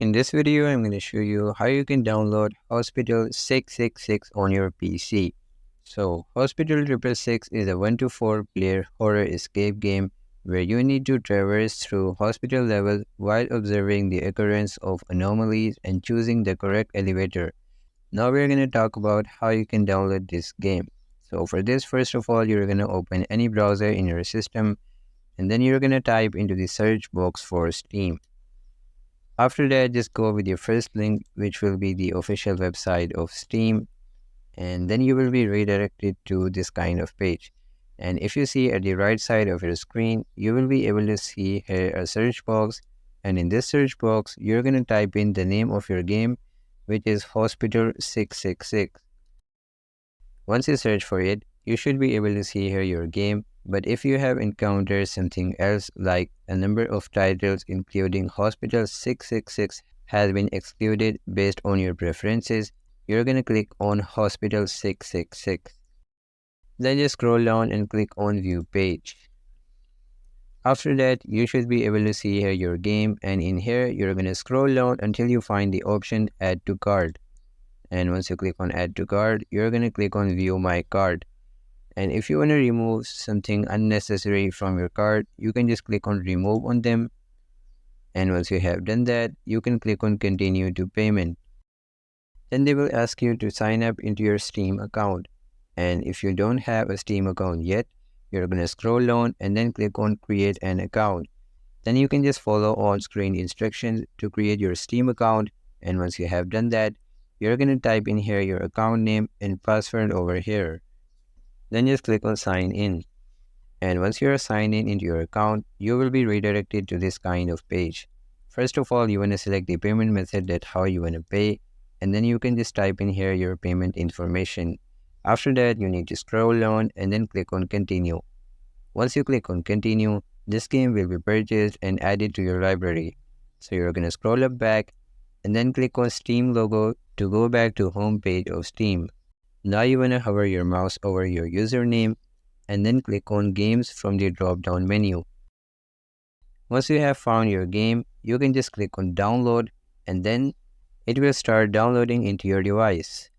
In this video, I'm going to show you how you can download Hospital 666 on your PC. So, Hospital 666 is a 1 to 4 player horror escape game where you need to traverse through hospital levels while observing the occurrence of anomalies and choosing the correct elevator. Now we're going to talk about how you can download this game. So for this, first of all, you're going to open any browser in your system and then you're going to type into the search box for Steam. After that, just go with your first link, which will be the official website of Steam, and then you will be redirected to this kind of page. And if you see at the right side of your screen, you will be able to see here a search box, and in this search box, you're going to type in the name of your game, which is Hospital 666. Once you search for it, you should be able to see here your game, but if you have encountered something else like a number of titles including Hospital 666 has been excluded based on your preferences, you're going to click on Hospital 666. Then just scroll down and click on View Page. After that, you should be able to see here your game, and in here, you're going to scroll down until you find the option Add to Cart. And once you click on Add to Cart, you're going to click on View My Cart. And if you want to remove something unnecessary from your cart, you can just click on Remove on them. And once you have done that, you can click on Continue to Payment. Then they will ask you to sign up into your Steam account. And if you don't have a Steam account yet, you're going to scroll down and then click on Create an Account. Then you can just follow on-screen instructions to create your Steam account. And once you have done that, you're going to type in here your account name and password over here. Then just click on Sign In. And once you're signed in into your account, you will be redirected to this kind of page. First of all, you want to select the payment method, that how you want to pay, and then you can just type in here your payment information. After that, you need to scroll down and then click on Continue. Once you click on Continue, this game will be purchased and added to your library. So you're going to scroll up back and then click on Steam logo to go back to home page of Steam. Now you want to hover your mouse over your username and then click on Games from the drop-down menu. Once you have found your game, you can just click on Download and then it will start downloading into your device.